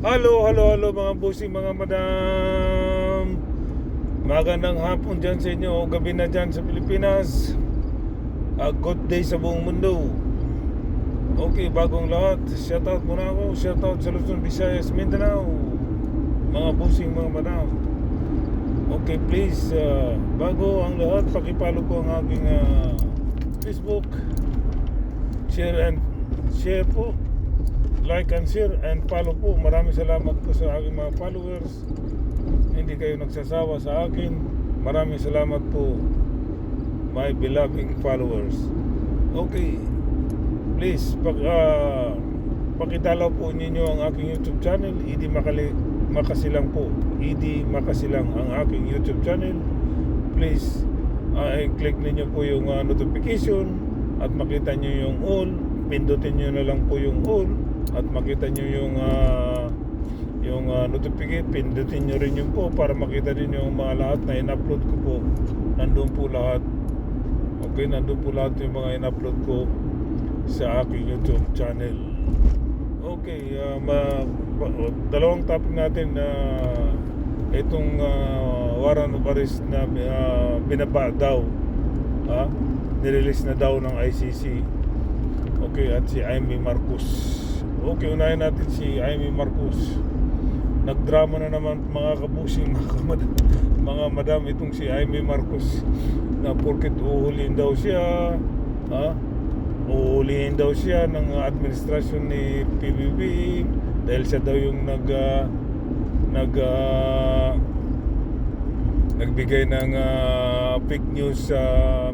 Hello mga bossing, mga madam. Magandang hapon dyan sa inyo o gabi na dyan sa Pilipinas. A good day sa buong mundo. Okay, bagong lahat, shoutout muna ako. Shoutout sa Luzon, Visayas, Mindanao. Mga bossing, mga madam. Okay, please, bago ang lahat, pakipalo po ang aking Facebook. Share po, like and share and follow po. Maraming salamat po sa aking mga followers. Hindi kayo nagsasawa sa akin. Maraming salamat po, my beloved followers. Okay, please pakidalaw po ninyo ang aking YouTube channel. Makasilang po, Idi Makasilang ang aking YouTube channel. Please click ninyo po yung notification at makita nyo yung all. Pindutin nyo na lang po yung all at makita nyo yung notification. Pindutin nyo rin yung po para makita din yung mga lahat na in-upload ko po. Nandun po lahat. Okay, nandun po lahat yung mga in-upload ko sa aking YouTube channel. Okay, dalawang topic natin na itong warrant of arrest na binaba daw, nirelease na daw ng ICC. Okay, at si Amy Marcos. Okay, unahin natin si Amy Marcos. Nagdrama na naman mga kabusing, mga madam itong si Amy Marcos na porket uhulihin daw siya, uhulihin daw siya ng administrasyon ni PBB dahil siya daw yung nagbigay ng fake news sa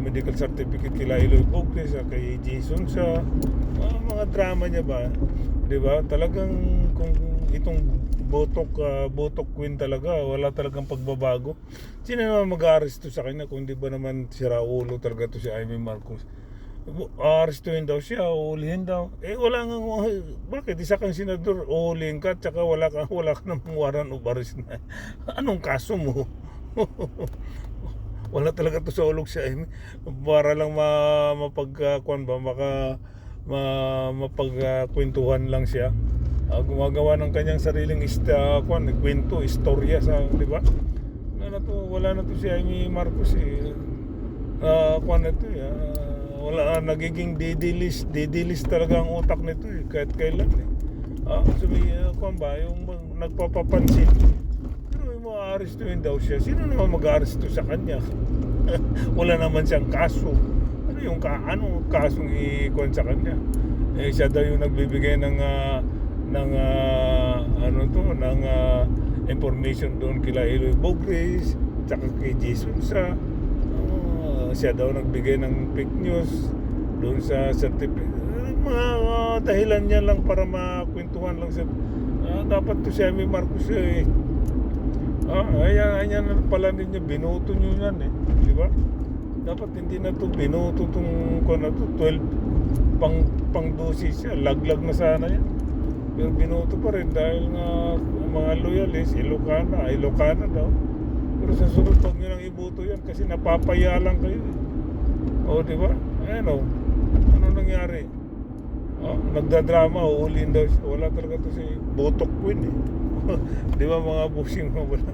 medical certificate kila Eloy Bognes, kay Jason sa mga drama niya ba, di ba? Talagang kung itong botok queen talaga, wala talagang pagbabago. Sino naman mag-aaresto sa kanya kung di ba naman si Raulo talaga to si Amy Marcos? Aarestuhin daw siya, uhulihin daw. Wala nga, bakit isa kang senador, uhulihin ka, tsaka wala ka namang warrant of arrest na. Anong kaso mo? Wala talaga to sa ulog siya para lang mapagkwentuhan lang siya. Gumagawa ng kanyang sariling kwento, istorya sa, di ba? Wala na to si Amy Marcos wala, nagiging didilis talaga ang utak nito kahit kailan yung nagpapapansin. Aarestuhin daw siya. Sino naman mag-aaresto sa kanya? Wala naman siyang kaso. Ano kasong ikon sa kanya? Siya daw yung nagbibigay ng information doon kila Eloy Bognes tsaka kay Jason siya daw nagbigay ng fake news doon sa certificate. Mga dahilan niya lang para makwentuhan lang siya. Dapat to si Amy Marcos ayan na pala ninyo, binoto nyo yan di ba? Dapat hindi na to binoto tong 12 pang dosis siya, laglag na sana yan, pero binoto pa rin dahil nga mga loyalist, Ilocana daw. Pero sa sunod pag nyo nang iboto yan kasi napapaya lang kayo di ba? Ayan ano nangyari? Nagdadrama, uulin daw siya. Wala talaga to si Botok Queen di ba mga busing mo wala?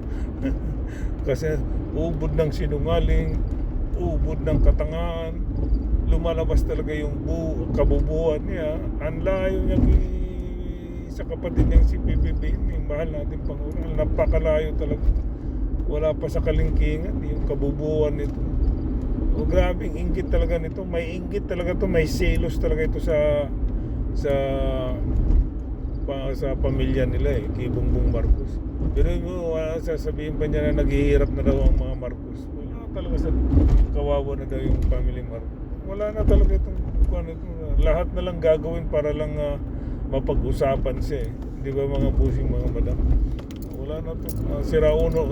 Kasi ubod ng sinungaling, ubod ng katangahan, lumalabas talaga yung kabubuan niya. Ang layo niya sa kapatid niyang si PBB, yung mahal natin Pangulo. Napakalayo talaga, wala pa sa kalingkingan yung kabubuan nito. Grabing inggit talaga nito. May inggit talaga to, may selos talaga ito sa pamilya nila kay Bongbong Marcos. Pero sasabihin pa niya na naghihirap na daw ang mga Marcos. Wala talaga, sa kawawa na daw yung family Marcos. Wala na talaga itong lahat na lang gagawin para lang mapag-usapan siya di ba mga busing, mga madam? Wala na to,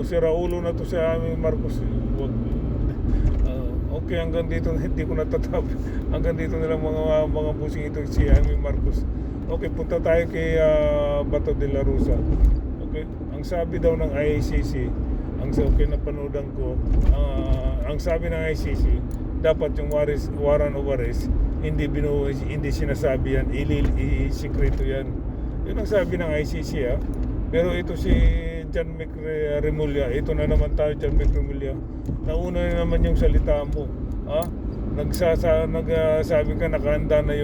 siraulo na to si Amy Marcos. Okay, hanggang dito hindi ko natatap. Hanggang dito na lang mga busing ito si Amy Marcos. Okay, punta tayo kay Bato de la Rosa. Okay, ang sabi daw ng ICC, napanoodang ko, ang sabi ng ICC, dapat yung warrant of arrest hindi sinasabi yan, isikreto yan. Yun ang sabi ng ICC Pero ito si John Mick Remulla, ito na naman tayo, John Mick Remulla. Nauna na naman yung salita mo. Ha? Nagsabi ka nakahanda na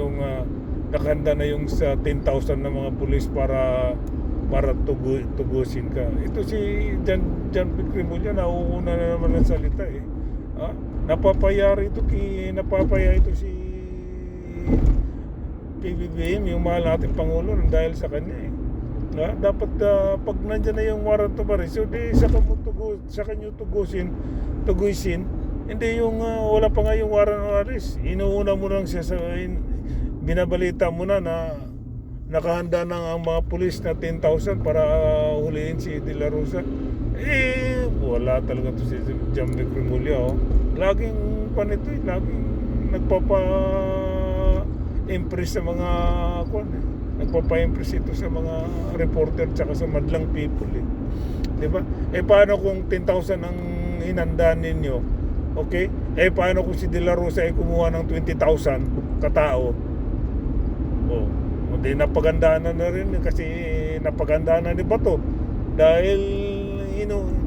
yung sa 10,000 na mga pulis para tugusin ka. Ito si John Mick Remulla, nauuna na naman ng salita eh. Ha? Napapaya ito si PBBM, yung mahal nating Pangulo, dahil sa kanya eh. Dapat pag nandyan na yung warrant of arrest, so di sa kanyo tugusin, hindi yung wala pa nga yung warrant of arrest, inuuna mo lang siya binabalita mo na nakahanda na ang mga pulis na 10,000 para huliin si De La Rosa. Wala talaga to si John Mick Remulla. Laging laging nagpapa-impress sa mga nagpapa-impress ito sa mga reporter tsaka sa madlang people eh. Di ba? Paano kung 10,000 ang hinandaan ninyo? Okay? Paano kung si De La Rosa ay kumuha ng 20,000 katao? Hindi napagandaan na rin kasi napagandaan na ni Bato. Dahil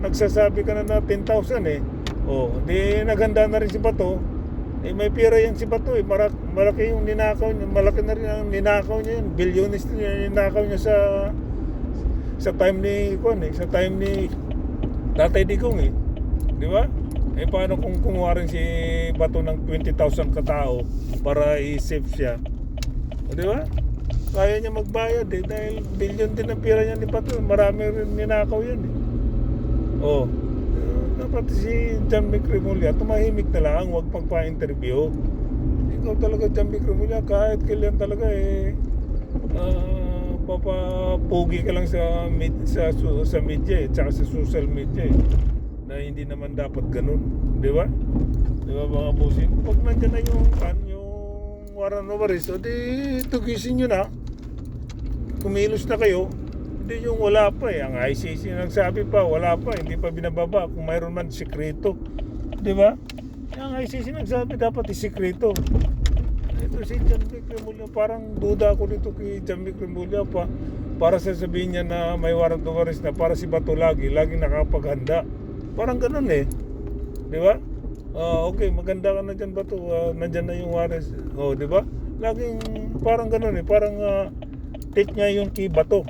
nagsasabi ka na 10,000 eh. Di naganda na rin si Bato. May pera yan si Bato eh. Malaki yung ninakaw niya. Malaki na rin ang ninakaw niya yun. Bilyonis na ninakaw niya sa time ni Tatay Digong eh. Di ba? Paano kung kumuha rin si Bato ng 20,000 katao para i-save siya? Di ba? Kaya niya magbayad eh. Dahil bilyon din ang pera niya ni Bato. Marami rin ninakaw yan eh. Dapat si John Mick Remulla tumahimik na lang, huwag pagpa-interview. Ikaw talaga, John Mick Remulla, kahit kailan talaga papapugi ka lang sa media eh, tsaka sa social media eh, na hindi naman dapat ganun, di ba? Di ba mga bossing? Pag nandyan na yung warrant of arrest, di tugisin nyo na, kumilos na kayo. Hindi yung wala pa eh. Ang ICC nagsabi pa, wala pa, hindi pa binababa. Kung mayroon man sikreto. Di ba? Ang ICC nagsabi dapat isikreto. Ito si John Mick Remulla, parang duda ako dito kay John Mick Remulla para sasabihin niya na may warrant of arrest na para si Bato laging nakapaghanda. Parang ganun eh. Di ba? Okay, maganda ka na dyan Bato. Nandyan na yung warrant. Di ba? Laging parang ganun eh. Parang take niya yung kay Bato.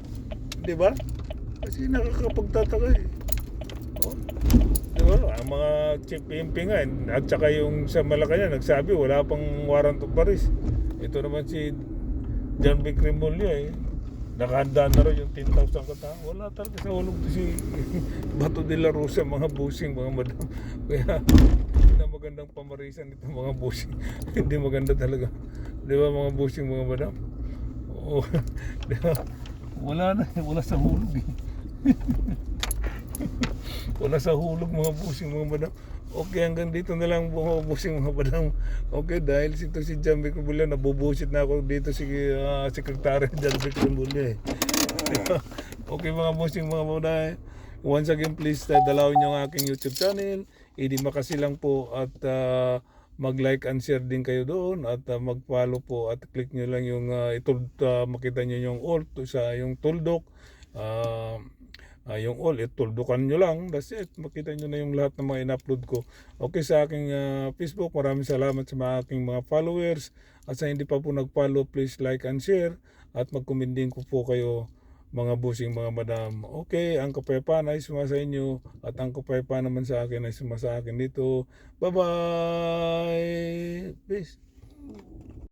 Di ba? Kasi nakakapagtataka eh. Di ba? Ang mga chief PNP nga at saka yung sa Malacanang nagsabi wala pang warrant of arrest. Ito naman si John Mick Remulla eh. Nakahanda na rin yung 10,000 katao. Wala talaga sa ulog si Bato de la Rosa, mga busing, mga madam. Kaya hindi na magandang pamarisan ito mga busing. Hindi maganda talaga. Di ba mga busing, mga madam? Di ba? Wala sa hulog eh. Wala sa hulog mga busing, mga madam. Okay, hanggang dito na lang mga busing, mga madam. Okay, dahil si John Mick Remulla, nabubusit na ako dito si Secretary John Mick Remulla eh. Okay mga busing, mga madam. Once again, please dalawin nyo ang aking YouTube channel. Idi Makasilang po at mag-like and share din kayo doon at mag-follow po at click nyo lang yung makita nyo yung all sa yung tuldok, yung all, tuldukan nyo lang, that's it, makita nyo na yung lahat ng mga in-upload ko. Okay, sa aking Facebook, maraming salamat sa mga aking mga followers at sa hindi pa po nag-follow, please like and share at mag-comment din ko po kayo mga busing, mga madam. Okay, ang kapayapaan ay sumasa inyo at ang kapayapaan naman sa akin ay sumasa akin dito. Bye-bye! Peace!